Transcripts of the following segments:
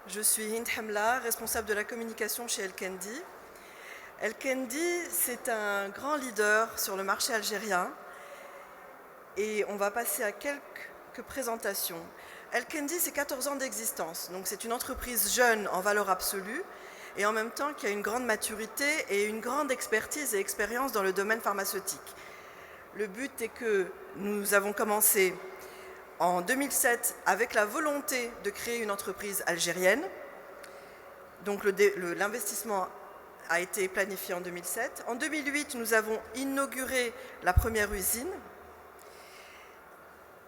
Je suis Hind Hamla, responsable de la communication chez El Kendi. El Kendi, c'est un grand leader sur le marché algérien et on va passer à quelques présentations. El Kendi, c'est 14 ans d'existence, donc c'est une entreprise jeune en valeur absolue et en même temps qui a une grande maturité et une grande expertise et expérience dans le domaine pharmaceutique. Le but est que nous avons commencé en 2007 avec la volonté de créer une entreprise algérienne. Donc l'investissement a été planifié en 2007. En 2008, nous avons inauguré la première usine.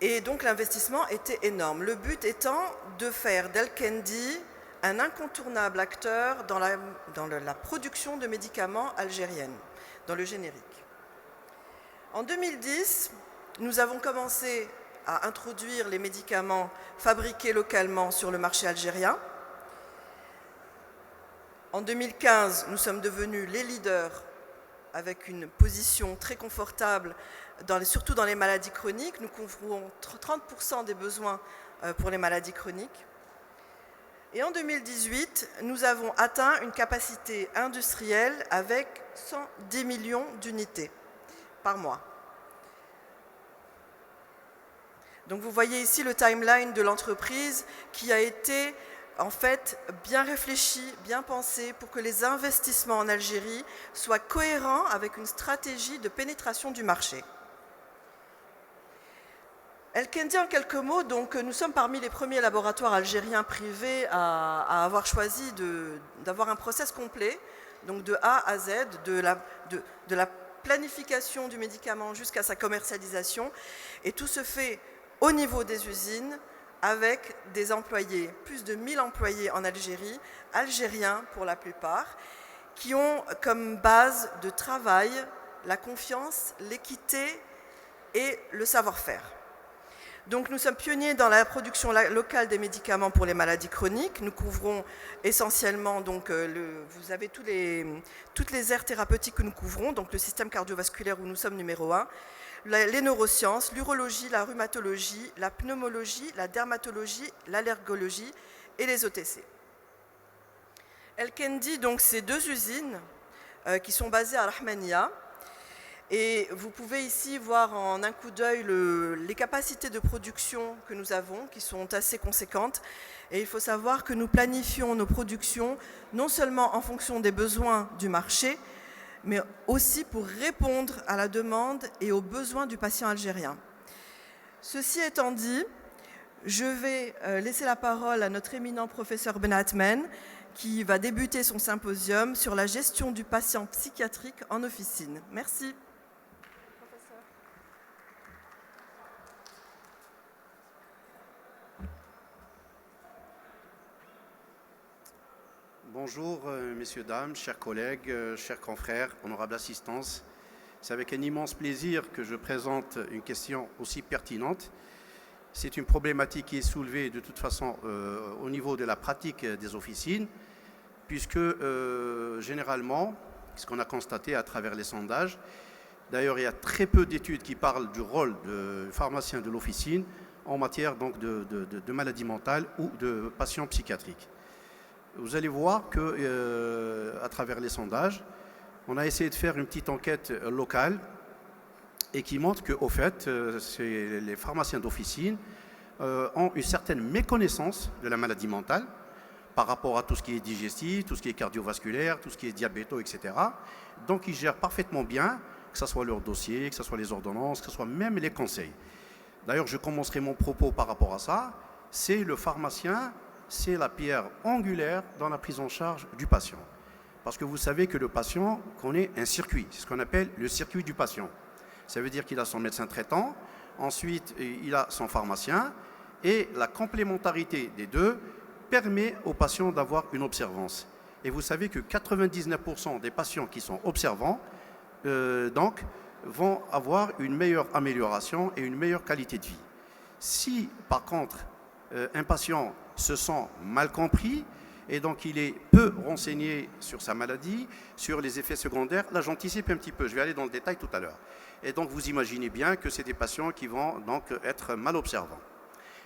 Et donc l'investissement était énorme. Le but étant de faire d'El Kendi un incontournable acteur dans la production de médicaments algériennes, dans le générique. En 2010, nous avons commencé à introduire les médicaments fabriqués localement sur le marché algérien. En 2015, nous sommes devenus les leaders avec une position très confortable, surtout dans les maladies chroniques. Nous couvrons 30% des besoins pour les maladies chroniques. Et en 2018, nous avons atteint une capacité industrielle avec 110 millions d'unités par mois. Donc vous voyez ici le timeline de l'entreprise qui a été en fait bien réfléchi, bien pensé pour que les investissements en Algérie soient cohérents avec une stratégie de pénétration du marché. El Kendi, en quelques mots, donc nous sommes parmi les premiers laboratoires algériens privés à avoir choisi d'avoir un process complet, donc de A à Z, de la planification du médicament jusqu'à sa commercialisation, et tout se fait au niveau des usines, avec des employés, plus de 1000 employés en Algérie, algériens pour la plupart, qui ont comme base de travail la confiance, l'équité et le savoir-faire. Donc nous sommes pionniers dans la production locale des médicaments pour les maladies chroniques. Nous couvrons essentiellement, donc, vous avez toutes les aires thérapeutiques que nous couvrons, donc le système cardiovasculaire où nous sommes numéro 1, les neurosciences, l'urologie, la rhumatologie, la pneumologie, la dermatologie, l'allergologie et les OTC. El Kendi, donc, c'est 2 usines qui sont basées à Rahmania. Et vous pouvez ici voir en un coup d'œil les capacités de production que nous avons, qui sont assez conséquentes. Et il faut savoir que nous planifions nos productions non seulement en fonction des besoins du marché, mais aussi pour répondre à la demande et aux besoins du patient algérien. Ceci étant dit, je vais laisser la parole à notre éminent professeur Ben Atmen, qui va débuter son symposium sur la gestion du patient psychiatrique en officine. Merci. Bonjour, messieurs, dames, chers collègues, chers confrères, honorable assistance. C'est avec un immense plaisir que je présente une question aussi pertinente. C'est une problématique qui est soulevée de toute façon au niveau de la pratique des officines, puisque généralement, ce qu'on a constaté à travers les sondages, d'ailleurs il y a très peu d'études qui parlent du rôle de pharmacien de l'officine en matière donc, de maladies mentales ou de patients psychiatriques. Vous allez voir qu'à travers les sondages, on a essayé de faire une petite enquête locale et qui montre qu'au fait, les pharmaciens d'officine ont une certaine méconnaissance de la maladie mentale par rapport à tout ce qui est digestif, tout ce qui est cardiovasculaire, tout ce qui est diabéto, etc. Donc ils gèrent parfaitement bien, que ce soit leur dossier, que ce soit les ordonnances, que ce soit même les conseils. D'ailleurs, je commencerai mon propos par rapport à ça. C'est le pharmacien, c'est la pierre angulaire dans la prise en charge du patient. Parce que vous savez que le patient connaît un circuit, c'est ce qu'on appelle le circuit du patient. Ça veut dire qu'il a son médecin traitant, ensuite il a son pharmacien, et la complémentarité des deux permet au patient d'avoir une observance. Et vous savez que 99% des patients qui sont observants donc, vont avoir une meilleure amélioration et une meilleure qualité de vie. Si par contre un patient se sent mal compris et donc il est peu renseigné sur sa maladie, sur les effets secondaires, là j'anticipe un petit peu, je vais aller dans le détail tout à l'heure. Et donc vous imaginez bien que c'est des patients qui vont donc être mal observants.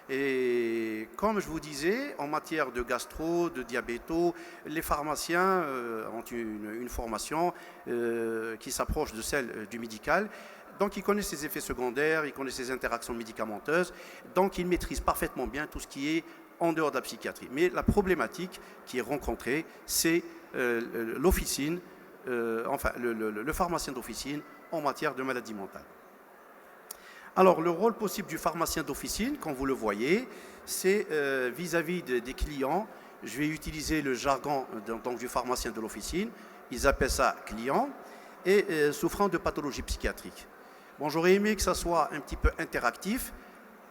Et comme je vous disais, en matière de gastro, de diabéto, les pharmaciens ont une formation qui s'approche de celle du médical. Donc ils connaissent les effets secondaires, ils connaissent les interactions médicamenteuses, donc ils maîtrisent parfaitement bien tout ce qui est en dehors de la psychiatrie. Mais la problématique qui est rencontrée, c'est l'officine, le pharmacien d'officine en matière de maladie mentale. Alors, le rôle possible du pharmacien d'officine, comme vous le voyez, c'est vis-à-vis des clients. Je vais utiliser le jargon donc, du pharmacien de l'officine. Ils appellent ça client et souffrant de pathologie psychiatrique. Bon, j'aurais aimé que ça soit un petit peu interactif.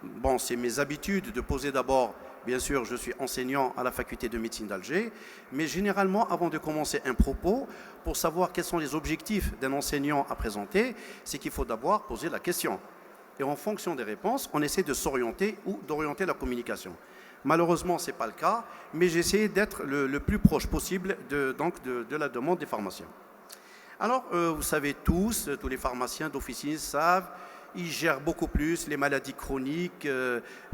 Bon, c'est mes habitudes de poser d'abord, bien sûr, je suis enseignant à la faculté de médecine d'Alger, mais généralement, avant de commencer un propos, pour savoir quels sont les objectifs d'un enseignant à présenter, c'est qu'il faut d'abord poser la question. Et en fonction des réponses, on essaie de s'orienter ou d'orienter la communication. Malheureusement, ce n'est pas le cas, mais j'ai essayé d'être le plus proche possible de la demande des pharmaciens. Alors, vous savez tous les pharmaciens d'officine savent, ils gèrent beaucoup plus les maladies chroniques,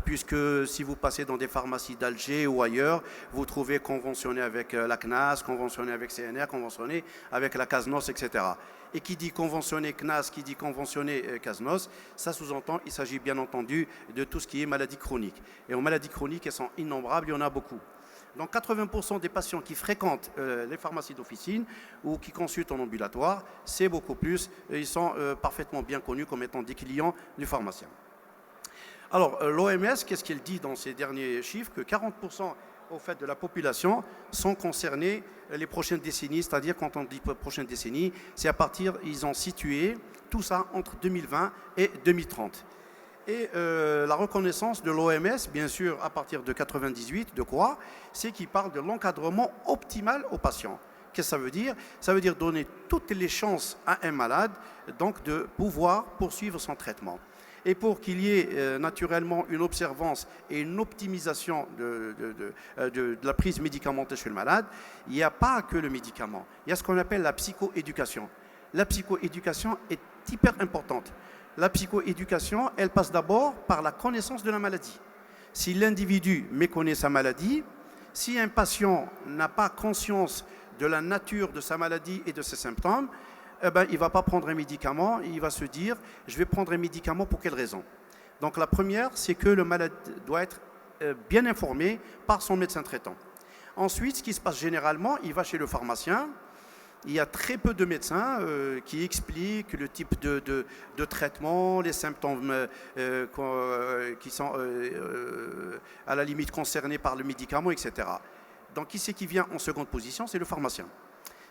puisque si vous passez dans des pharmacies d'Alger ou ailleurs, vous trouvez conventionné avec la CNAS, conventionné avec CNR, conventionné avec la CASNOS, etc. Et qui dit conventionné CNAS, qui dit conventionné CASNOS, ça sous-entend qu'il s'agit bien entendu de tout ce qui est maladie chronique. Et en maladies chroniques, elles sont innombrables, il y en a beaucoup. Donc 80% des patients qui fréquentent les pharmacies d'officine ou qui consultent en ambulatoire, c'est beaucoup plus, ils sont parfaitement bien connus comme étant des clients du pharmacien. Alors l'OMS, qu'est-ce qu'elle dit dans ces derniers chiffres? Que 40% au fait de la population sont concernés les prochaines décennies, c'est-à-dire quand on dit prochaines décennies, c'est à partir, ils ont situé tout ça entre 2020 et 2030. Et la reconnaissance de l'OMS, bien sûr, à partir de 1998, de quoi? C'est qu'il parle de l'encadrement optimal aux patients. Qu'est-ce que ça veut dire? Ça veut dire donner toutes les chances à un malade donc de pouvoir poursuivre son traitement. Et pour qu'il y ait naturellement une observance et une optimisation de la prise médicamenteuse chez le malade, il n'y a pas que le médicament. Il y a ce qu'on appelle la psychoéducation. La psychoéducation est hyper importante. La psychoéducation, elle passe d'abord par la connaissance de la maladie. Si l'individu méconnaît sa maladie, si un patient n'a pas conscience de la nature de sa maladie et de ses symptômes, il ne va pas prendre un médicament, il va se dire « je vais prendre un médicament pour quelle raison ?» Donc la première, c'est que le malade doit être bien informé par son médecin traitant. Ensuite, ce qui se passe généralement, il va chez le pharmacien. Il y a très peu de médecins qui expliquent le type de traitement, les symptômes qui sont à la limite concernés par le médicament, etc. Donc qui c'est qui vient en seconde position? C'est le pharmacien.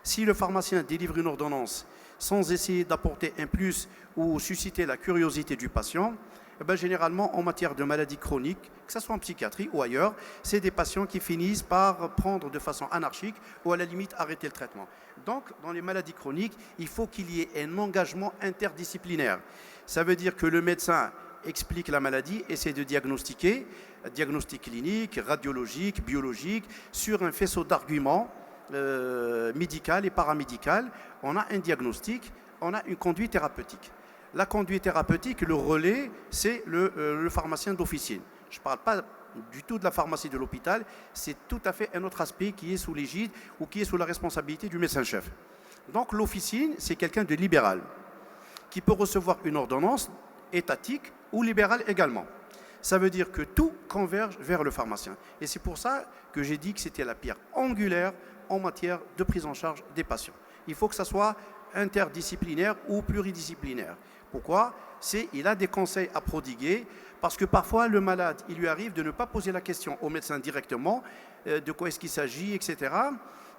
Si le pharmacien délivre une ordonnance sans essayer d'apporter un plus ou susciter la curiosité du patient, généralement en matière de maladies chroniques, que ce soit en psychiatrie ou ailleurs, c'est des patients qui finissent par prendre de façon anarchique ou à la limite arrêter le traitement. Donc, dans les maladies chroniques, il faut qu'il y ait un engagement interdisciplinaire. Ça veut dire que le médecin explique la maladie, essaie de diagnostiquer, diagnostic clinique, radiologique, biologique, sur un faisceau d'arguments médical et paramédical. On a un diagnostic, on a une conduite thérapeutique. La conduite thérapeutique, le relais, c'est le pharmacien d'officine. Je ne parle pas du tout de la pharmacie de l'hôpital, c'est tout à fait un autre aspect qui est sous l'égide ou qui est sous la responsabilité du médecin-chef. Donc l'officine, c'est quelqu'un de libéral, qui peut recevoir une ordonnance étatique ou libérale également. Ça veut dire que tout converge vers le pharmacien. Et c'est pour ça que j'ai dit que c'était la pierre angulaire en matière de prise en charge des patients. Il faut que ça soit interdisciplinaire ou pluridisciplinaire. Pourquoi? Il a des conseils à prodiguer, parce que parfois le malade, il lui arrive de ne pas poser la question au médecin directement, de quoi est-ce qu'il s'agit, etc.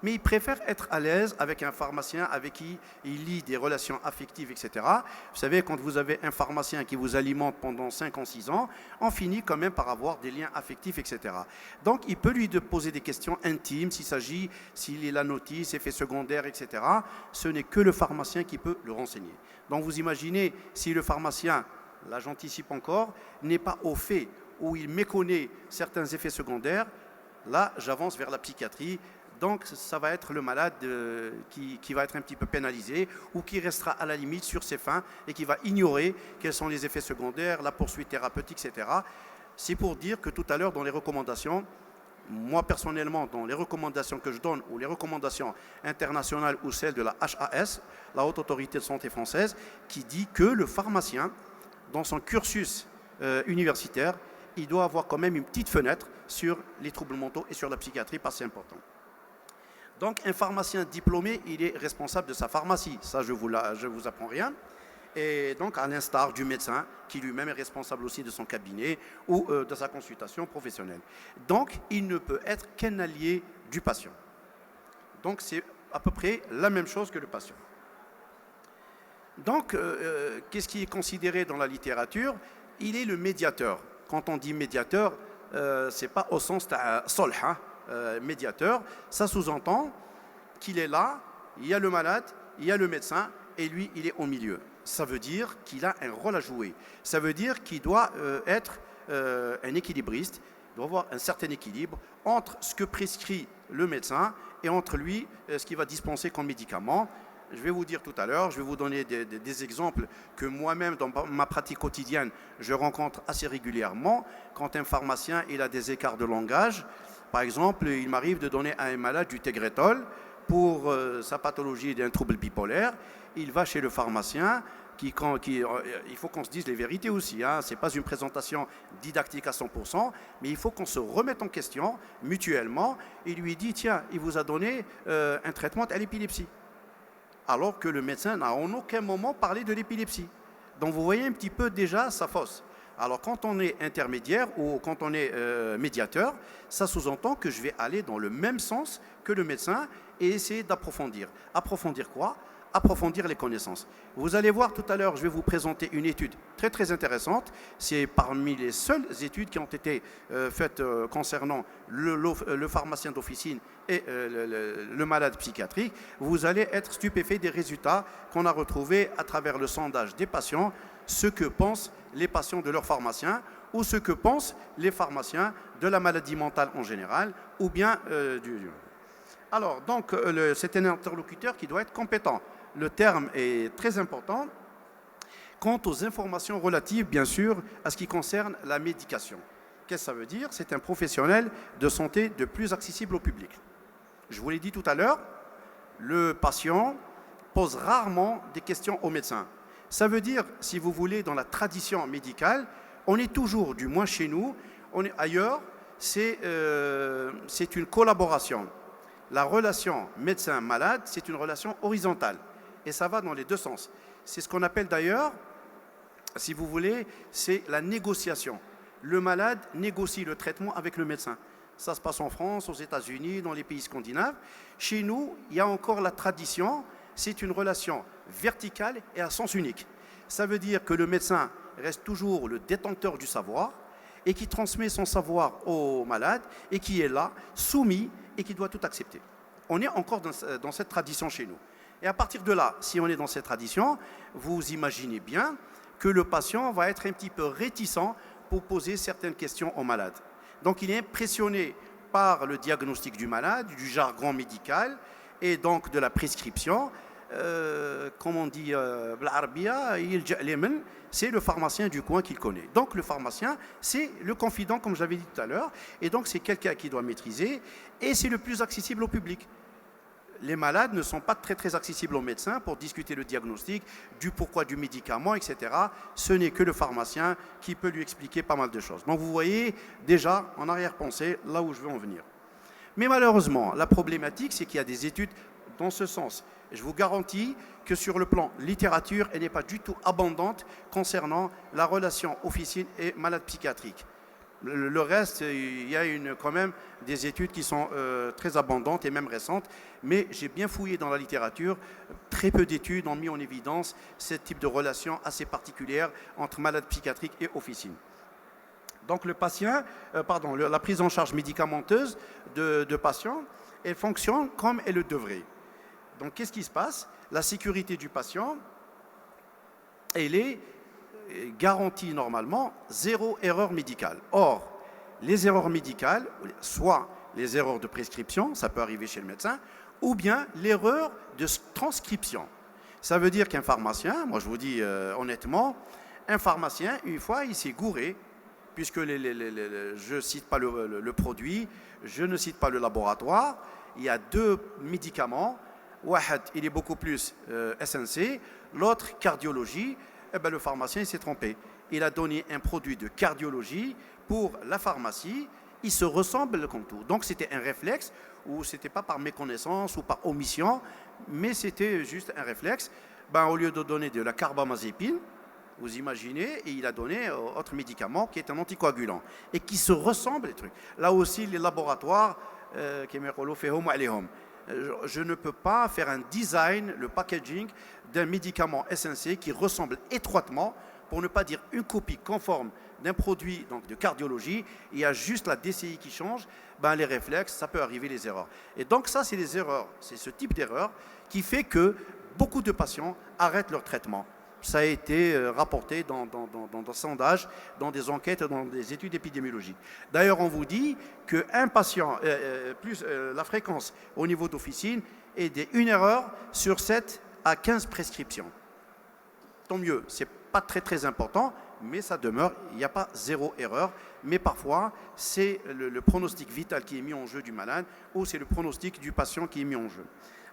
Mais il préfère être à l'aise avec un pharmacien avec qui il lie des relations affectives, etc. Vous savez, quand vous avez un pharmacien qui vous alimente pendant 5 ans, 6 ans, on finit quand même par avoir des liens affectifs, etc. Donc, il peut lui poser des questions intimes, s'il est la notice, effets secondaires, etc. Ce n'est que le pharmacien qui peut le renseigner. Donc, vous imaginez, si le pharmacien, là j'anticipe encore, n'est pas au fait ou il méconnaît certains effets secondaires, là j'avance vers la psychiatrie. Donc, ça va être le malade qui va être un petit peu pénalisé ou qui restera à la limite sur ses fins et qui va ignorer quels sont les effets secondaires, la poursuite thérapeutique, etc. C'est pour dire que tout à l'heure, dans les recommandations, moi personnellement, dans les recommandations que je donne, ou les recommandations internationales ou celles de la HAS, la Haute Autorité de Santé française, qui dit que le pharmacien, dans son cursus universitaire, il doit avoir quand même une petite fenêtre sur les troubles mentaux et sur la psychiatrie, parce que c'est important. Donc un pharmacien diplômé, il est responsable de sa pharmacie, ça je vous apprends rien. Et donc à l'instar du médecin qui lui-même est responsable aussi de son cabinet ou de sa consultation professionnelle. Donc il ne peut être qu'un allié du patient. Donc c'est à peu près la même chose que le patient. Donc qu'est-ce qui est considéré dans la littérature? Il est le médiateur. Quand on dit médiateur, c'est pas au sens solha, médiateur, ça sous-entend qu'il est là, il y a le malade, il y a le médecin et lui il est au milieu. Ça veut dire qu'il a un rôle à jouer. Ça veut dire qu'il doit être un équilibriste, il doit avoir un certain équilibre entre ce que prescrit le médecin et entre lui, ce qu'il va dispenser comme médicament. Je vais vous dire tout à l'heure, je vais vous donner des exemples que moi-même, dans ma pratique quotidienne, je rencontre assez régulièrement. Quand un pharmacien il a des écarts de langage, par exemple, il m'arrive de donner à un malade du Tegretol pour sa pathologie d'un trouble bipolaire. Il va chez le pharmacien, il faut qu'on se dise les vérités aussi, hein. Ce n'est pas une présentation didactique à 100%, mais il faut qu'on se remette en question mutuellement. Il lui dit, tiens, il vous a donné un traitement à l'épilepsie. Alors que le médecin n'a en aucun moment parlé de l'épilepsie. Donc vous voyez un petit peu déjà sa fausse. Alors quand on est intermédiaire ou quand on est médiateur, ça sous-entend que je vais aller dans le même sens que le médecin et essayer d'approfondir. Approfondir quoi? Approfondir les connaissances. Vous allez voir tout à l'heure, je vais vous présenter une étude très très intéressante. C'est parmi les seules études qui ont été faites concernant le pharmacien d'officine et le malade psychiatrique. Vous allez être stupéfait des résultats qu'on a retrouvés à travers le sondage des patients, ce que pensent les patients de leur pharmacien ou ce que pensent les pharmaciens de la maladie mentale en général ou bien Alors, donc, c'est un interlocuteur qui doit être compétent. Le terme est très important. Quant aux informations relatives, bien sûr, à ce qui concerne la médication. Qu'est-ce que ça veut dire? C'est un professionnel de santé de plus accessible au public. Je vous l'ai dit tout à l'heure, le patient pose rarement des questions au médecin. Ça veut dire, si vous voulez, dans la tradition médicale, on est toujours, du moins chez nous, ailleurs, c'est une collaboration. La relation médecin-malade, c'est une relation horizontale. Et ça va dans les deux sens. C'est ce qu'on appelle d'ailleurs, si vous voulez, c'est la négociation. Le malade négocie le traitement avec le médecin. Ça se passe en France, aux États-Unis, dans les pays scandinaves. Chez nous, il y a encore la tradition, c'est une relation verticale et à sens unique. Ça veut dire que le médecin reste toujours le détenteur du savoir et qui transmet son savoir au malade et qui est là, soumis et qui doit tout accepter. On est encore dans cette tradition chez nous. Et à partir de là, si on est dans cette tradition, vous imaginez bien que le patient va être un petit peu réticent pour poser certaines questions au malade. Donc il est impressionné par le diagnostic du malade, du jargon médical et donc de la prescription. Comme on dit, c'est le pharmacien du coin qu'il connaît. Donc le pharmacien, c'est le confident, comme je l'avais dit tout à l'heure, et donc c'est quelqu'un qui doit maîtriser, et c'est le plus accessible au public. Les malades ne sont pas très très accessibles aux médecins pour discuter le diagnostic, du pourquoi du médicament, etc. Ce n'est que le pharmacien qui peut lui expliquer pas mal de choses. Donc vous voyez déjà en arrière-pensée là où je veux en venir. Mais malheureusement, la problématique, c'est qu'il y a des études dans ce sens. Je vous garantis que sur le plan littérature, elle n'est pas du tout abondante concernant la relation officine et malade psychiatrique. Le reste, il y a quand même des études qui sont très abondantes et même récentes, mais j'ai bien fouillé dans la littérature. Très peu d'études ont mis en évidence ce type de relation assez particulière entre malade psychiatrique et officine. Donc la prise en charge médicamenteuse de patients, elle fonctionne comme elle le devrait. Donc qu'est-ce qui se passe? La sécurité du patient, elle est garantie normalement, zéro erreur médicale. Or, les erreurs médicales, soit les erreurs de prescription, ça peut arriver chez le médecin, ou bien l'erreur de transcription. Ça veut dire qu'un pharmacien, moi je vous dis honnêtement, un pharmacien, une fois, il s'est gouré puisque je ne cite pas le produit, je ne cite pas le laboratoire, il y a 2 médicaments. Wahad, il est beaucoup plus SNC, l'autre cardiologie. Eh ben, le pharmacien s'est trompé. Il a donné un produit de cardiologie pour la pharmacie. Ils se ressemblent comme tout. Donc c'était un réflexe, ou c'était pas par méconnaissance ou par omission, mais c'était juste un réflexe. Ben, au lieu de donner de la carbamazépine, vous imaginez, et il a donné autre médicament qui est un anticoagulant et qui se ressemble les trucs. Là aussi, les laboratoires, je ne peux pas faire un design, le packaging d'un médicament SNC qui ressemble étroitement, pour ne pas dire une copie conforme d'un produit donc de cardiologie. Il y a juste la DCI qui change. Ben, les réflexes, ça peut arriver, les erreurs. Et donc ça, c'est les erreurs, c'est ce type d'erreur qui fait que beaucoup de patients arrêtent leur traitement. Ça a été rapporté dans des sondages, dans des enquêtes, dans des études épidémiologiques. D'ailleurs, on vous dit qu'un patient, la fréquence au niveau d'officine est d'1 erreur sur 7 à 15 prescriptions. Tant mieux, ce n'est pas très important, mais ça demeure, il n'y a pas 0 erreur. Mais parfois, c'est le pronostic vital qui est mis en jeu du malade, ou c'est le pronostic du patient qui est mis en jeu.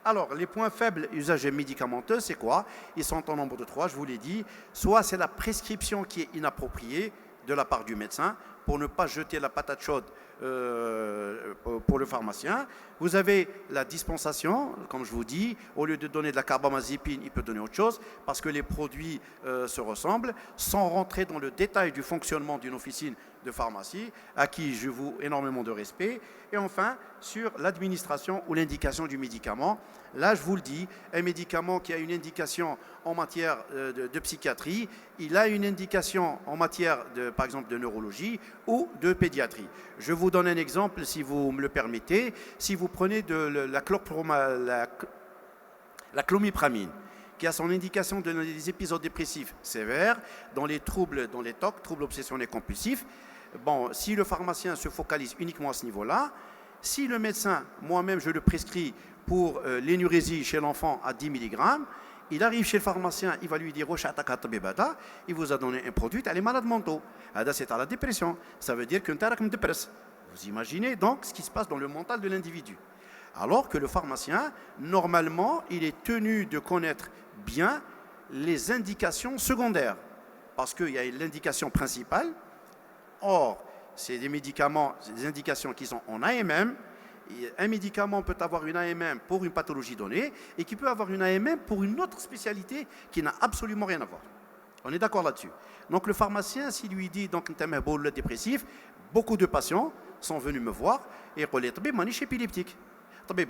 Alors, les points faibles usage médicamenteux, c'est quoi? Ils sont en nombre de 3, je vous l'ai dit. Soit c'est la prescription qui est inappropriée de la part du médecin, pour ne pas jeter la patate chaude pour le pharmacien. Vous avez la dispensation, comme je vous dis, au lieu de donner de la carbamazépine, il peut donner autre chose, parce que les produits se ressemblent, sans rentrer dans le détail du fonctionnement d'une officine de pharmacie, à qui je voue énormément de respect. Et enfin, sur l'administration ou l'indication du médicament. Là, je vous le dis, un médicament qui a une indication en matière de psychiatrie, il a une indication en matière, par exemple, de neurologie ou de pédiatrie. Je vous donne un exemple, si vous me le permettez. Si vous prenez la clomipramine, qui a son indication dans les épisodes dépressifs sévères, dans les troubles, dans les TOC, troubles obsessionnels compulsifs. Bon, si le pharmacien se focalise uniquement à ce niveau-là, si le médecin, moi-même, je le prescris pour l'énurésie chez l'enfant à 10 mg, il arrive chez le pharmacien, il va lui dire il vous a donné un produit, elle est malade mentaux. C'est à la dépression. Ça veut dire qu'un tarak me dépresse. Vous imaginez donc ce qui se passe dans le mental de l'individu. Alors que le pharmacien, normalement, il est tenu de connaître bien les indications secondaires. Parce qu'il y a l'indication principale. Or, c'est des médicaments, c'est des indications qui sont en AMM. Un médicament peut avoir une AMM pour une pathologie donnée et qui peut avoir une AMM pour une autre spécialité qui n'a absolument rien à voir. On est d'accord là-dessus. Donc le pharmacien, s'il lui dit donc un dépressif, beaucoup de patients sont venus me voir et ils disent « Manish épileptique ». Mais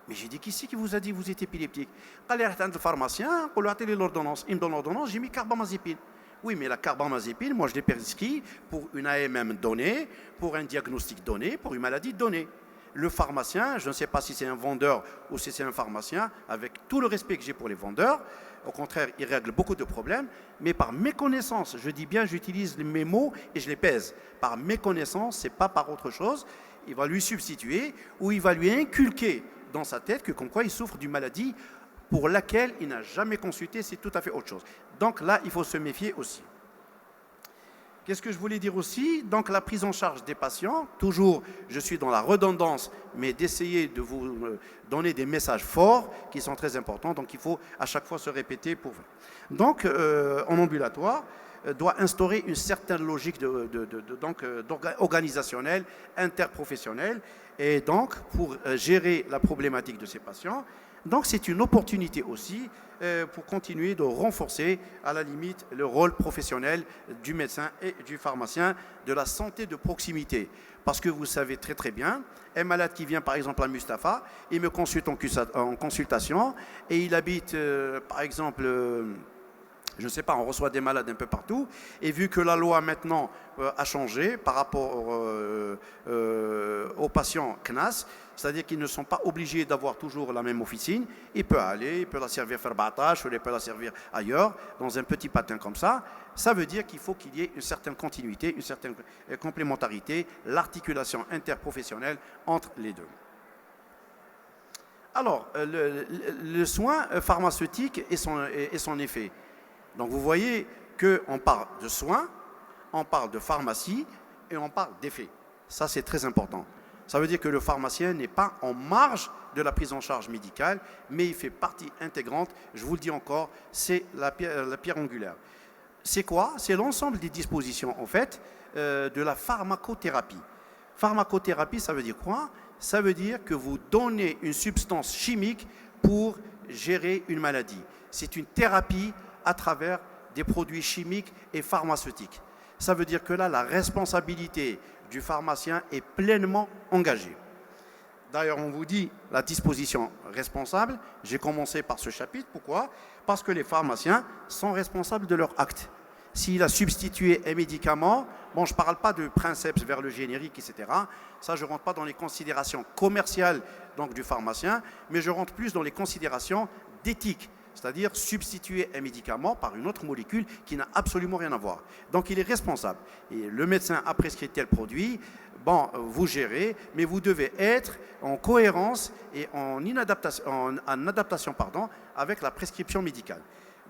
j'ai dit, qui c'est qui vous a dit que vous êtes épileptique? Il a dit, le pharmacien, il a l'ordonnance. Il me donne l'ordonnance, j'ai mis carbamazépine. Oui, mais la carbamazépine, moi je l'ai prescrit pour une AMM donnée, pour un diagnostic donné, pour une maladie donnée. Le pharmacien, je ne sais pas si c'est un vendeur ou si c'est un pharmacien, avec tout le respect que j'ai pour les vendeurs, au contraire, il règle beaucoup de problèmes, mais par méconnaissance, je dis bien, j'utilise mes mots et je les pèse. Par méconnaissance, ce n'est pas par autre chose. Il va lui substituer ou il va lui inculquer dans sa tête que comme quoi il souffre d'une maladie pour laquelle il n'a jamais consulté, c'est tout à fait autre chose. Donc là, il faut se méfier aussi. Qu'est-ce que je voulais dire aussi? Donc la prise en charge des patients, toujours je suis dans la redondance, mais d'essayer de vous donner des messages forts qui sont très importants, donc il faut à chaque fois se répéter pour... Donc en ambulatoire, doit instaurer une certaine logique organisationnelle, interprofessionnelle, et donc pour gérer la problématique de ces patients. Donc c'est une opportunité aussi pour continuer de renforcer à la limite le rôle professionnel du médecin et du pharmacien de la santé de proximité. Parce que vous savez très très bien, un malade qui vient par exemple à Mustapha, il me consulte en consultation et il habite par exemple... je ne sais pas, on reçoit des malades un peu partout. Et vu que la loi maintenant a changé par rapport aux patients CNAS, c'est-à-dire qu'ils ne sont pas obligés d'avoir toujours la même officine, il peut aller, il peut la servir faire batache, ou il peut la servir ailleurs, dans un petit patin comme ça. Ça veut dire qu'il faut qu'il y ait une certaine continuité, une certaine complémentarité, l'articulation interprofessionnelle entre les deux. Alors, le soin pharmaceutique et son effet. Donc vous voyez qu'on parle de soins, on parle de pharmacie et on parle d'effet. Ça, c'est très important. Ça veut dire que le pharmacien n'est pas en marge de la prise en charge médicale, mais il fait partie intégrante, je vous le dis encore, c'est la pierre angulaire. C'est quoi? C'est l'ensemble des dispositions, en fait, de la pharmacothérapie. Pharmacothérapie, ça veut dire quoi? Ça veut dire que vous donnez une substance chimique pour gérer une maladie. C'est une thérapie à travers des produits chimiques et pharmaceutiques. Ça veut dire que là, la responsabilité du pharmacien est pleinement engagée. D'ailleurs, on vous dit la disposition responsable. J'ai commencé par ce chapitre. Pourquoi? Parce que les pharmaciens sont responsables de leur acte. S'il a substitué un médicament, bon, je ne parle pas de princeps vers le générique, etc. Ça, je ne rentre pas dans les considérations commerciales donc, du pharmacien, mais je rentre plus dans les considérations d'éthique, c'est-à-dire substituer un médicament par une autre molécule qui n'a absolument rien à voir. Donc, il est responsable. Et le médecin a prescrit tel produit, bon, vous gérez, mais vous devez être en cohérence et en adaptation avec la prescription médicale.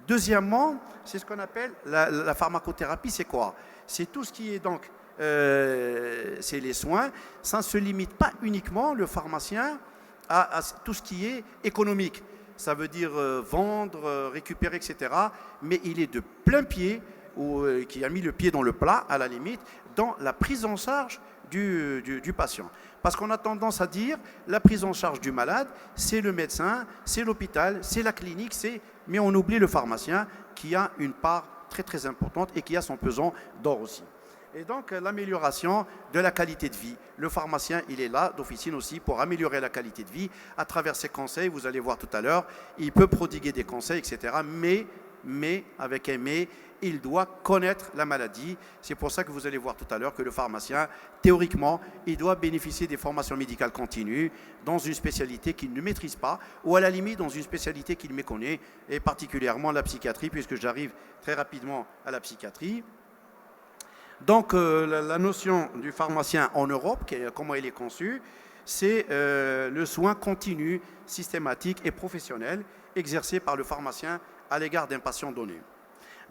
Deuxièmement, c'est ce qu'on appelle la pharmacothérapie, c'est quoi? C'est tout ce qui est donc, c'est les soins. Ça ne se limite pas uniquement, le pharmacien, à tout ce qui est économique. Ça veut dire vendre, récupérer, etc. Mais il est de plein pied, ou qui a mis le pied dans le plat, à la limite, dans la prise en charge du patient. Parce qu'on a tendance à dire, la prise en charge du malade, c'est le médecin, c'est l'hôpital, c'est la clinique, mais on oublie le pharmacien qui a une part très très importante et qui a son pesant d'or aussi. Et donc l'amélioration de la qualité de vie. Le pharmacien, il est là d'officine aussi pour améliorer la qualité de vie à travers ses conseils. Vous allez voir tout à l'heure, il peut prodiguer des conseils, etc. Mais, avec un mais, il doit connaître la maladie. C'est pour ça que vous allez voir tout à l'heure que le pharmacien, théoriquement, il doit bénéficier des formations médicales continues dans une spécialité qu'il ne maîtrise pas ou à la limite dans une spécialité qu'il méconnaît, et particulièrement la psychiatrie, puisque j'arrive très rapidement à la psychiatrie. Donc, la notion du pharmacien en Europe, comment elle est conçue, c'est le soin continu, systématique et professionnel exercé par le pharmacien à l'égard d'un patient donné.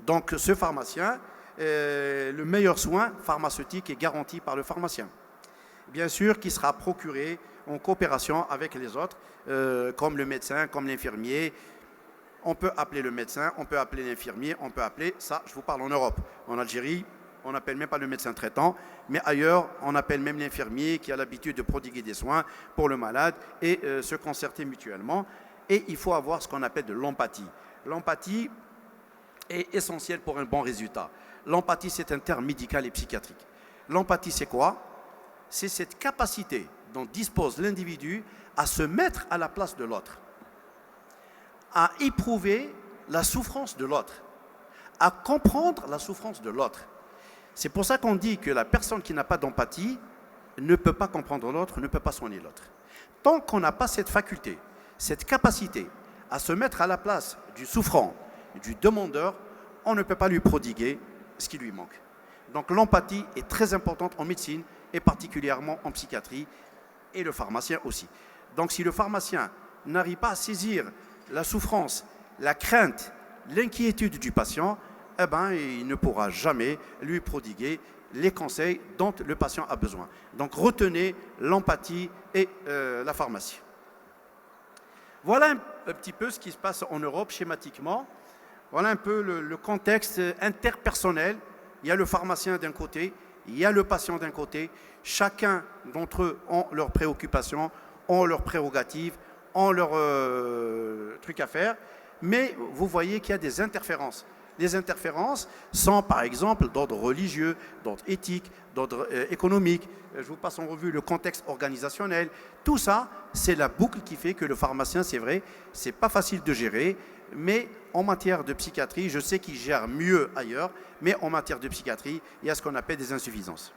Donc, ce pharmacien, le meilleur soin pharmaceutique est garanti par le pharmacien. Bien sûr, qui sera procuré en coopération avec les autres, comme le médecin, comme l'infirmier. On peut appeler le médecin, on peut appeler l'infirmier, on peut appeler, ça, je vous parle en Europe. En Algérie, on n'appelle même pas le médecin traitant, mais ailleurs, on appelle même l'infirmier qui a l'habitude de prodiguer des soins pour le malade et se concerter mutuellement. Et il faut avoir ce qu'on appelle de l'empathie. L'empathie est essentielle pour un bon résultat. L'empathie, c'est un terme médical et psychiatrique. L'empathie, c'est quoi? C'est cette capacité dont dispose l'individu à se mettre à la place de l'autre, à éprouver la souffrance de l'autre, à comprendre la souffrance de l'autre. C'est pour ça qu'on dit que la personne qui n'a pas d'empathie ne peut pas comprendre l'autre, ne peut pas soigner l'autre. Tant qu'on n'a pas cette faculté, cette capacité à se mettre à la place du souffrant, du demandeur, on ne peut pas lui prodiguer ce qui lui manque. Donc l'empathie est très importante en médecine et particulièrement en psychiatrie et le pharmacien aussi. Donc si le pharmacien n'arrive pas à saisir la souffrance, la crainte, l'inquiétude du patient, eh ben, il ne pourra jamais lui prodiguer les conseils dont le patient a besoin. Donc retenez l'empathie et la pharmacie. Voilà un petit peu ce qui se passe en Europe schématiquement. Voilà un peu le contexte interpersonnel. Il y a le pharmacien d'un côté, il y a le patient d'un côté. Chacun d'entre eux ont leurs préoccupations, ont leurs prérogatives, ont leurs trucs à faire. Mais vous voyez qu'il y a des interférences. Les interférences sont par exemple d'ordre religieux, d'ordre éthique, d'ordre économique. Je vous passe en revue le contexte organisationnel. Tout ça, c'est la boucle qui fait que le pharmacien, c'est vrai, c'est pas facile de gérer, mais en matière de psychiatrie, je sais qu'il gère mieux ailleurs, mais en matière de psychiatrie, il y a ce qu'on appelle des insuffisances.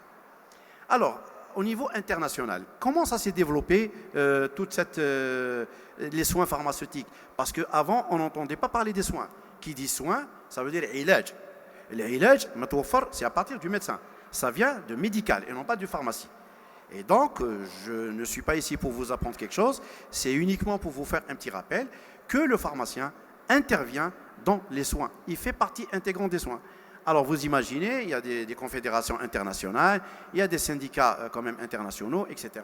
Alors, au niveau international, comment ça s'est développé, les soins pharmaceutiques? Parce qu'avant, on n'entendait pas parler des soins. Qui dit soins, ça veut dire ilaj. Le ilaj, c'est à partir du médecin. Ça vient de médical et non pas de pharmacie. Et donc, je ne suis pas ici pour vous apprendre quelque chose, c'est uniquement pour vous faire un petit rappel que le pharmacien intervient dans les soins. Il fait partie intégrante des soins. Alors vous imaginez, il y a des confédérations internationales, il y a des syndicats quand même internationaux, etc.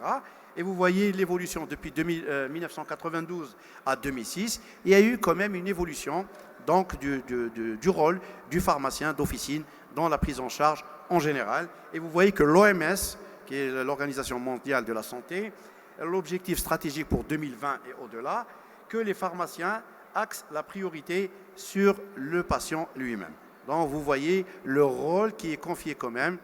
Et vous voyez l'évolution depuis 1992 à 2006. Il y a eu quand même une évolution donc, du rôle du pharmacien d'officine dans la prise en charge en général. Et vous voyez que l'OMS, qui est l'Organisation mondiale de la santé, l'objectif stratégique pour 2020 et au-delà, que les pharmaciens axent la priorité sur le patient lui-même. Donc vous voyez le rôle qui est confié quand même,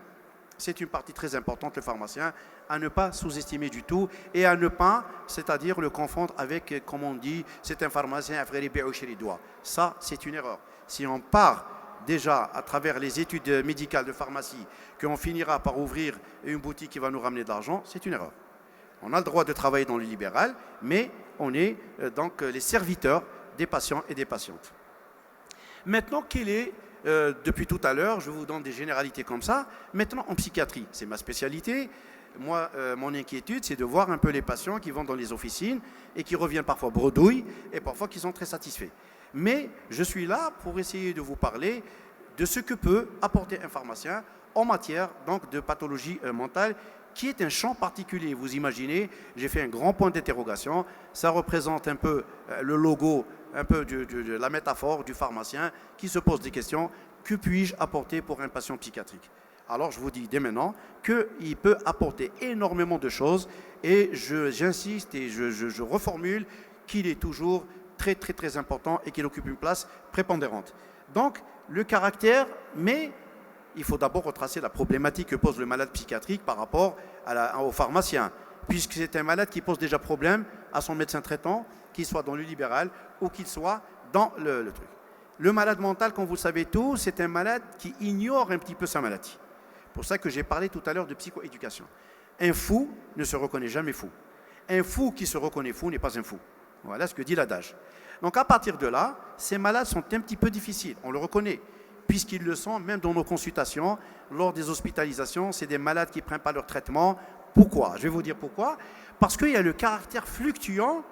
c'est une partie très importante, le pharmacien, à ne pas sous-estimer du tout et à ne pas, c'est-à-dire le confondre avec, comme on dit, c'est un pharmacien à frère les doigts. Ça, c'est une erreur. Si on part déjà à travers les études médicales de pharmacie, qu'on finira par ouvrir une boutique qui va nous ramener de l'argent, c'est une erreur. On a le droit de travailler dans le libéral, mais on est donc les serviteurs des patients et des patientes. Maintenant, quel est, depuis tout à l'heure, je vous donne des généralités comme ça, maintenant en psychiatrie, c'est ma spécialité. Moi, mon inquiétude, c'est de voir un peu les patients qui vont dans les officines et qui reviennent parfois bredouilles et parfois qui sont très satisfaits. Mais je suis là pour essayer de vous parler de ce que peut apporter un pharmacien en matière donc, de pathologie mentale, qui est un champ particulier. Vous imaginez, j'ai fait un grand point d'interrogation. Ça représente un peu le logo, un peu de la métaphore du pharmacien qui se pose des questions. Que puis-je apporter pour un patient psychiatrique? Alors, je vous dis dès maintenant qu'il peut apporter énormément de choses et j'insiste et je reformule qu'il est toujours très, très, très important et qu'il occupe une place prépondérante. Donc, le caractère, mais il faut d'abord retracer la problématique que pose le malade psychiatrique par rapport au pharmacien, puisque c'est un malade qui pose déjà problème à son médecin traitant, qu'il soit dans le libéral ou qu'il soit dans le truc. Le malade mental, comme vous le savez tous, c'est un malade qui ignore un petit peu sa maladie. C'est pour ça que j'ai parlé tout à l'heure de psychoéducation. Un fou ne se reconnaît jamais fou. Un fou qui se reconnaît fou n'est pas un fou. Voilà ce que dit l'adage. Donc à partir de là, ces malades sont un petit peu difficiles, on le reconnaît, puisqu'ils le sont même dans nos consultations, lors des hospitalisations, c'est des malades qui ne prennent pas leur traitement. Pourquoi? Je vais vous dire pourquoi. Parce qu'il y a le caractère fluctuant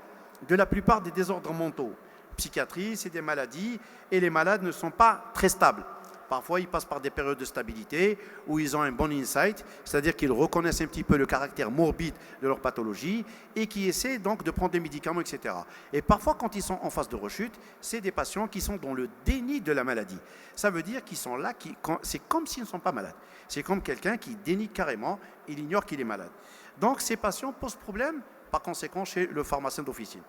de la plupart des désordres mentaux. Psychiatrie, c'est des maladies, et les malades ne sont pas très stables. Parfois, ils passent par des périodes de stabilité où ils ont un bon insight, c'est-à-dire qu'ils reconnaissent un petit peu le caractère morbide de leur pathologie et qui essaient donc de prendre des médicaments, etc. Et parfois, quand ils sont en phase de rechute, c'est des patients qui sont dans le déni de la maladie. Ça veut dire qu'ils sont là, c'est comme s'ils ne sont pas malades. C'est comme quelqu'un qui dénie carrément, il ignore qu'il est malade. Donc, ces patients posent problème, par conséquent, chez le pharmacien d'officine.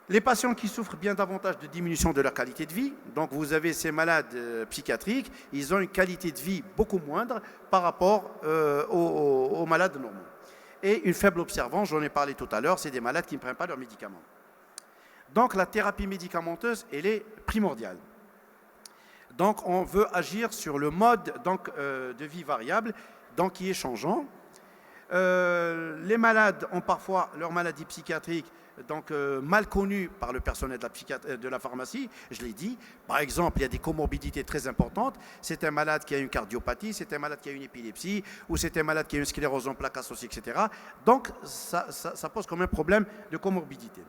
Les patients qui souffrent bien davantage de diminution de leur qualité de vie, donc vous avez ces malades psychiatriques, ils ont une qualité de vie beaucoup moindre par rapport aux malades normaux. Et une faible observance, j'en ai parlé tout à l'heure, c'est des malades qui ne prennent pas leurs médicaments. Donc la thérapie médicamenteuse, elle est primordiale. Donc on veut agir sur le mode donc, de vie variable, donc qui est changeant. Les malades ont parfois leur maladie psychiatrique donc mal connue par le personnel de la pharmacie, je l'ai dit. Par exemple, il y a des comorbidités très importantes. C'est un malade qui a une cardiopathie, c'est un malade qui a une épilepsie, ou c'est un malade qui a une sclérose en plaques associée, etc. Donc, ça pose comme un problème de comorbidité.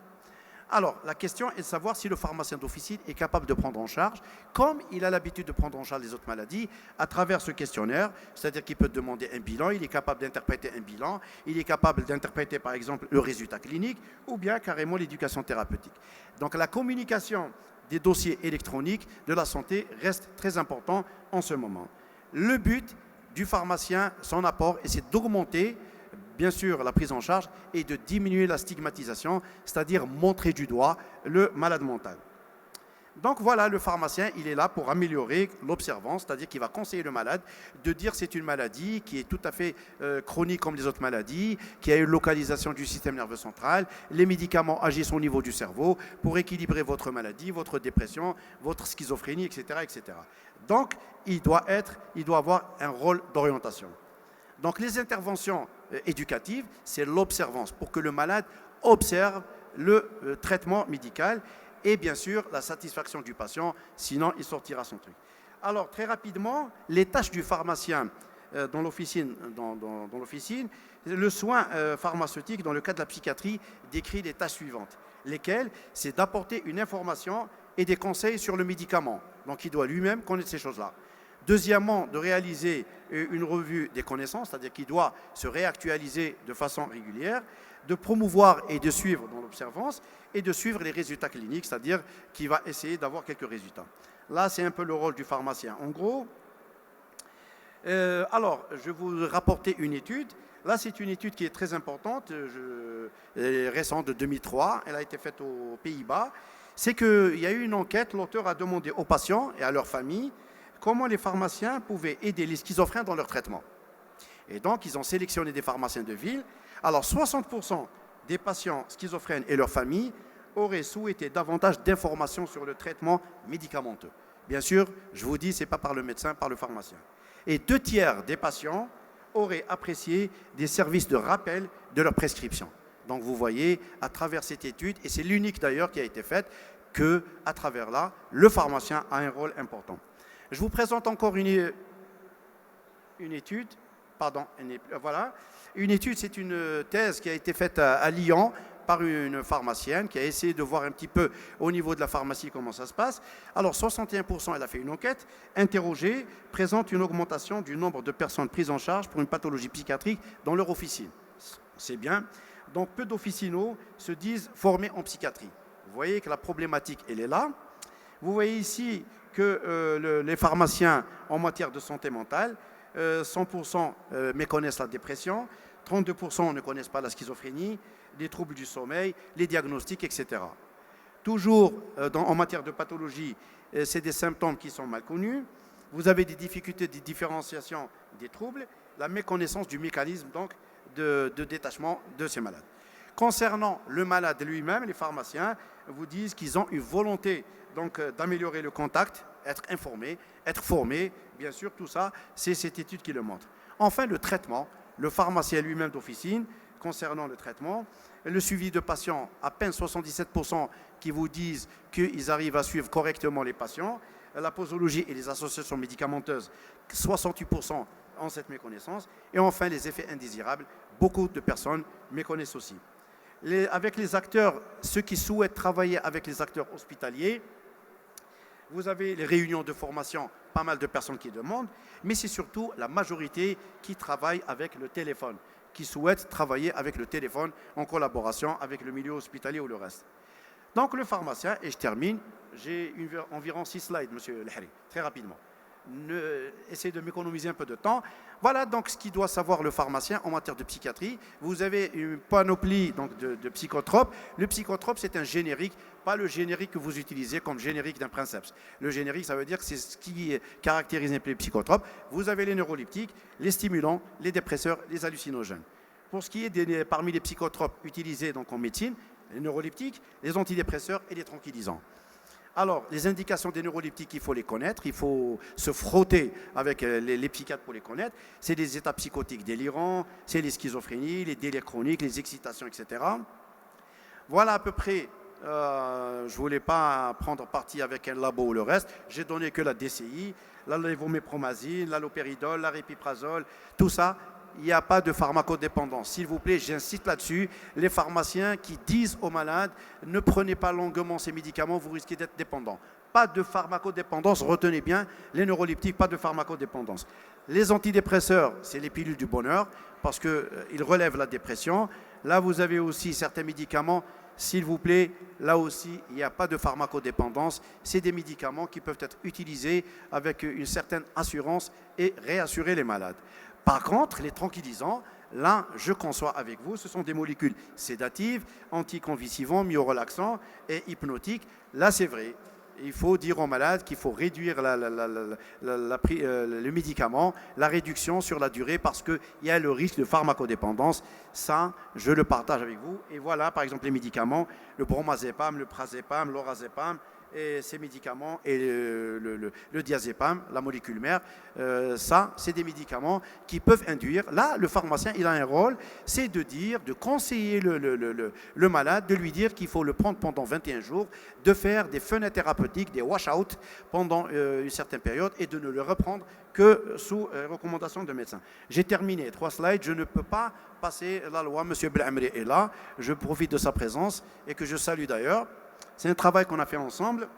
Alors, la question est de savoir si le pharmacien d'officine est capable de prendre en charge, comme il a l'habitude de prendre en charge les autres maladies, à travers ce questionnaire, c'est-à-dire qu'il peut demander un bilan, il est capable d'interpréter un bilan, il est capable d'interpréter par exemple le résultat clinique, ou bien carrément l'éducation thérapeutique. Donc la communication des dossiers électroniques de la santé reste très important en ce moment. Le but du pharmacien, son apport, c'est d'augmenter bien sûr la prise en charge et de diminuer la stigmatisation, c'est-à-dire montrer du doigt le malade mental. Donc voilà, le pharmacien, il est là pour améliorer l'observance, c'est-à-dire qu'il va conseiller le malade de dire que c'est une maladie qui est tout à fait chronique comme les autres maladies, qui a une localisation du système nerveux central, les médicaments agissent au niveau du cerveau pour équilibrer votre maladie, votre dépression, votre schizophrénie, etc. etc. Donc, il doit avoir un rôle d'orientation. Donc les interventions éducatives, c'est l'observance, pour que le malade observe le traitement médical et bien sûr la satisfaction du patient, sinon il sortira son truc. Alors très rapidement, les tâches du pharmacien dans l'officine, le soin pharmaceutique dans le cas de la psychiatrie décrit les tâches suivantes, lesquelles c'est d'apporter une information et des conseils sur le médicament. Donc il doit lui-même connaître ces choses-là. Deuxièmement, de réaliser une revue des connaissances, c'est-à-dire qu'il doit se réactualiser de façon régulière, de promouvoir et de suivre dans l'observance, et de suivre les résultats cliniques, c'est-à-dire qu'il va essayer d'avoir quelques résultats. Là, c'est un peu le rôle du pharmacien. En gros, alors, je vais vous rapporter une étude. Là, c'est une étude qui est très importante, récente de 2003. Elle a été faite aux Pays-Bas. C'est qu'il y a eu une enquête, l'auteur a demandé aux patients et à leurs familles comment les pharmaciens pouvaient aider les schizophrènes dans leur traitement. Et donc, ils ont sélectionné des pharmaciens de ville. Alors, 60% des patients schizophrènes et leurs familles auraient souhaité davantage d'informations sur le traitement médicamenteux. Bien sûr, je vous dis, ce n'est pas par le médecin, par le pharmacien. Et 2/3 des patients auraient apprécié des services de rappel de leur prescription. Donc, vous voyez, à travers cette étude, et c'est l'unique d'ailleurs qui a été faite, qu'à travers là, le pharmacien a un rôle important. Je vous présente encore une étude. Pardon, voilà. Une étude, c'est une thèse qui a été faite à Lyon par une pharmacienne qui a essayé de voir un petit peu au niveau de la pharmacie comment ça se passe. Alors, 61%, elle a fait une enquête, interrogée, présente une augmentation du nombre de personnes prises en charge pour une pathologie psychiatrique dans leur officine. C'est bien. Donc, peu d'officinaux se disent formés en psychiatrie. Vous voyez que la problématique, elle est là. Vous voyez ici que les pharmaciens en matière de santé mentale, 100% méconnaissent la dépression, 32% ne connaissent pas la schizophrénie, les troubles du sommeil, les diagnostics, etc. Toujours en matière de pathologie, c'est des symptômes qui sont mal connus. Vous avez des difficultés de différenciation des troubles, la méconnaissance du mécanisme donc, de détachement de ces malades. Concernant le malade lui-même, les pharmaciens vous disent qu'ils ont une volonté donc d'améliorer le contact, être informés, être formés. Bien sûr, tout ça, c'est cette étude qui le montre. Enfin, le traitement, le pharmacien lui-même d'officine, concernant le traitement, le suivi de patients, à peine 77% qui vous disent qu'ils arrivent à suivre correctement les patients, la posologie et les associations médicamenteuses, 68% ont cette méconnaissance, et enfin les effets indésirables, beaucoup de personnes méconnaissent aussi. Avec les acteurs, ceux qui souhaitent travailler avec les acteurs hospitaliers, vous avez les réunions de formation, pas mal de personnes qui demandent, mais c'est surtout la majorité qui travaille avec le téléphone, qui souhaitent travailler avec le téléphone en collaboration avec le milieu hospitalier ou le reste. Donc le pharmacien, et je termine, j'ai environ 6 slides, monsieur Lehri, très rapidement. Essayez de m'économiser un peu de temps. Voilà donc ce qu'il doit savoir le pharmacien en matière de psychiatrie. Vous avez une panoplie donc, de psychotropes. Le psychotrope, c'est un générique, pas le générique que vous utilisez comme générique d'un princeps. Le générique, ça veut dire que c'est ce qui caractérise les psychotropes. Vous avez les neuroleptiques, les stimulants, les dépresseurs, les hallucinogènes. Pour ce qui est parmi les psychotropes utilisés donc, en médecine, les neuroleptiques, les antidépresseurs et les tranquillisants. Alors, les indications des neuroleptiques, il faut les connaître, il faut se frotter avec les psychiatres pour les connaître. C'est des états psychotiques délirants, c'est les schizophrénies, les délires chroniques, les excitations, etc. Voilà à peu près, je ne voulais pas prendre parti avec un labo ou le reste, j'ai donné que la DCI, la lévomépromazine, l'allopéridol, l'aripiprazole, tout ça. Il n'y a pas de pharmacodépendance. S'il vous plaît, j'insiste là-dessus. Les pharmaciens qui disent aux malades ne prenez pas longuement ces médicaments, vous risquez d'être dépendant. Pas de pharmacodépendance, retenez bien, les neuroleptiques, pas de pharmacodépendance. Les antidépresseurs, c'est les pilules du bonheur parce qu'ils relèvent la dépression. Là, vous avez aussi certains médicaments. S'il vous plaît, là aussi, il n'y a pas de pharmacodépendance. C'est des médicaments qui peuvent être utilisés avec une certaine assurance et réassurer les malades. Par contre, les tranquillisants, là, je conçois avec vous, ce sont des molécules sédatives, anticonvulsivants, myorelaxants et hypnotiques. Là, c'est vrai. Il faut dire aux malades qu'il faut réduire le médicament, la réduction sur la durée parce qu'il y a le risque de pharmacodépendance. Ça, je le partage avec vous. Et voilà, par exemple, les médicaments, le bromazépam, le prazépam, l'orazépam, et ces médicaments et le diazépam, la molécule mère, ça, c'est des médicaments qui peuvent induire. Là, le pharmacien, il a un rôle, c'est de dire, de conseiller le malade, de lui dire qu'il faut le prendre pendant 21 jours, de faire des fenêtres thérapeutiques, des wash-out pendant une certaine période et de ne le reprendre que sous recommandation de médecin. J'ai terminé 3 slides, je ne peux pas passer la loi. Monsieur Belamri est là, je profite de sa présence et que je salue d'ailleurs. C'est un travail qu'on a fait ensemble.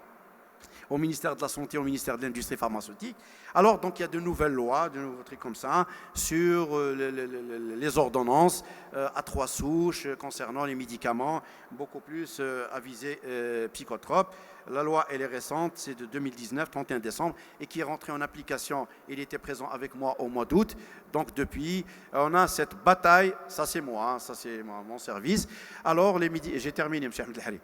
au ministère de la Santé, au ministère de l'Industrie pharmaceutique. Alors, donc, il y a de nouvelles lois, de nouveaux trucs comme ça, sur les ordonnances à 3 souches concernant les médicaments, beaucoup plus à visée psychotrope. La loi, elle est récente, c'est de 2019, 31 décembre, et qui est rentrée en application. Il était présent avec moi au mois d'août. Donc, depuis, on a cette bataille, ça c'est moi, ça c'est mon service. Alors, j'ai terminé, M. Ahmed El-Hari.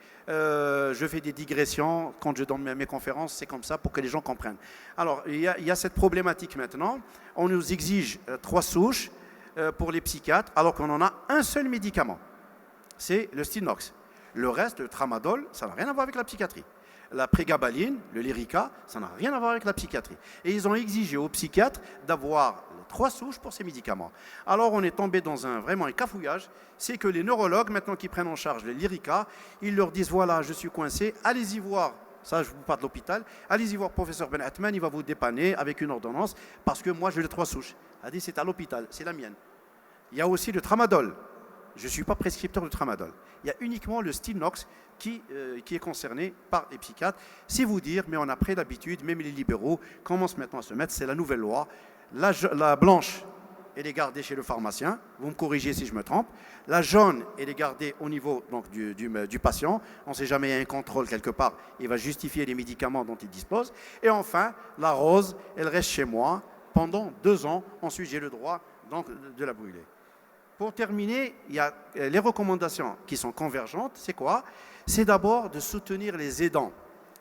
Je fais des digressions quand je donne mes conférences, c'est comme ça pour que les gens comprennent. Alors, il y a cette problématique maintenant. On nous exige 3 souches pour les psychiatres, alors qu'on en a un seul médicament. C'est le Stilnox. Le reste, le tramadol, ça n'a rien à voir avec la psychiatrie. La prégabaline, le Lyrica, ça n'a rien à voir avec la psychiatrie. Et ils ont exigé aux psychiatres d'avoir les 3 souches pour ces médicaments. Alors on est tombé dans vraiment un cafouillage. C'est que les neurologues, maintenant qui prennent en charge le Lyrica, ils leur disent, voilà, je suis coincé, allez-y voir. Ça, je vous parle de l'hôpital. Allez-y voir professeur Ben Atman, il va vous dépanner avec une ordonnance parce que moi, j'ai les 3 souches. Elle dit, c'est à l'hôpital, c'est la mienne. Il y a aussi le tramadol. Je ne suis pas prescripteur de tramadol. Il y a uniquement le Stilnox qui est concerné par les psychiatres. C'est vous dire, mais on a pris l'habitude, même les libéraux commencent maintenant à se mettre, c'est la nouvelle loi. La blanche, elle est gardée chez le pharmacien. Vous me corrigez si je me trompe. La jaune, elle est gardée au niveau donc, du patient. On ne sait jamais, il y a un contrôle quelque part. Il va justifier les médicaments dont il dispose. Et enfin, la rose, elle reste chez moi pendant 2 ans. Ensuite, j'ai le droit donc, de la brûler. Pour terminer, il y a les recommandations qui sont convergentes. C'est quoi? C'est d'abord de soutenir les aidants.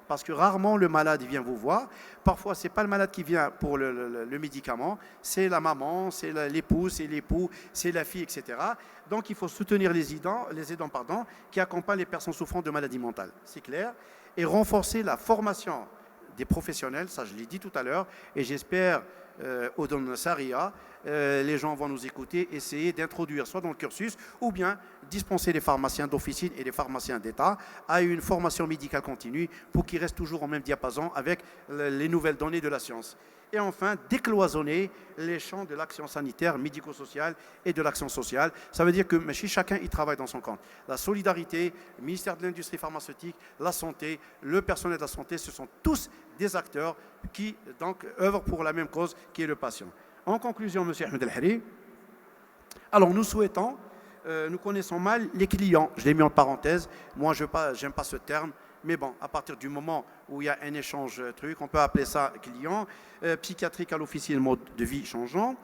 Parce que rarement le malade vient vous voir. Parfois, ce n'est pas le malade qui vient pour le médicament, c'est la maman, c'est l'épouse, c'est l'époux, c'est la fille, etc. Donc, il faut soutenir les aidants qui accompagnent les personnes souffrant de maladies mentales. C'est clair. Et renforcer la formation des professionnels, ça je l'ai dit tout à l'heure, et j'espère au Don Saria, les gens vont nous écouter, essayer d'introduire soit dans le cursus ou bien dispenser les pharmaciens d'officine et les pharmaciens d'État à une formation médicale continue pour qu'ils restent toujours au même diapason avec les nouvelles données de la science. Et enfin, décloisonner les champs de l'action sanitaire, médico-sociale et de l'action sociale. Ça veut dire que chacun y travaille dans son camp. La solidarité, le ministère de l'Industrie pharmaceutique, la santé, le personnel de la santé, ce sont tous des acteurs qui donc œuvrent pour la même cause qui est le patient. En conclusion, M. Ahmed El-Hari, alors nous souhaitons, nous connaissons mal les clients. Je l'ai mis en parenthèse. Moi, je n'aime pas ce terme. Mais bon, à partir du moment où il y a un échange on peut appeler ça client, psychiatrique à l'officine, mode de vie changeant.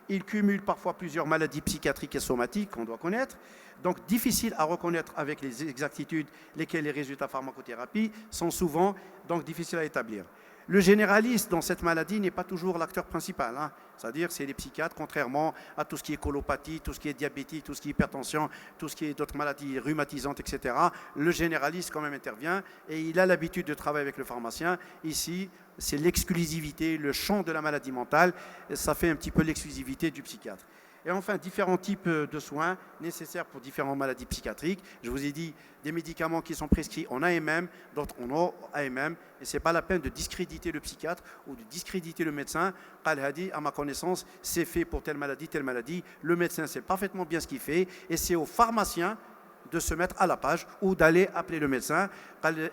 Il cumule parfois plusieurs maladies psychiatriques et somatiques qu'on doit connaître. Donc, difficile à reconnaître avec les exactitudes, lesquelles les résultats pharmacothérapie sont souvent donc, difficiles à établir. Le généraliste dans cette maladie n'est pas toujours l'acteur principal. C'est-à-dire que c'est les psychiatres, contrairement à tout ce qui est colopathie, tout ce qui est diabétique, tout ce qui est hypertension, tout ce qui est d'autres maladies rhumatisantes, etc. Le généraliste quand même intervient et il a l'habitude de travailler avec le pharmacien. Ici, c'est l'exclusivité, le champ de la maladie mentale. Ça fait un petit peu l'exclusivité du psychiatre. Et enfin, différents types de soins nécessaires pour différentes maladies psychiatriques. Je vous ai dit des médicaments qui sont prescrits en AMM, d'autres en AMM. Et ce n'est pas la peine de discréditer le psychiatre ou de discréditer le médecin. Al-Hadi, à ma connaissance, c'est fait pour telle maladie, telle maladie. Le médecin sait parfaitement bien ce qu'il fait. Et c'est au pharmacien de se mettre à la page ou d'aller appeler le médecin.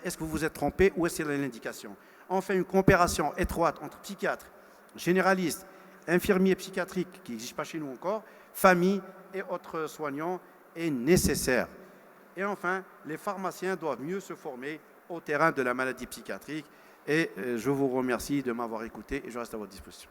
Est-ce que vous vous êtes trompé ou est-ce que c'est l'indication? Enfin, une coopération étroite entre psychiatres, généralistes, infirmiers psychiatriques, qui n'existent pas chez nous encore, famille et autres soignants est nécessaire. Et enfin, les pharmaciens doivent mieux se former au terrain de la maladie psychiatrique. Et je vous remercie de m'avoir écouté et je reste à votre disposition.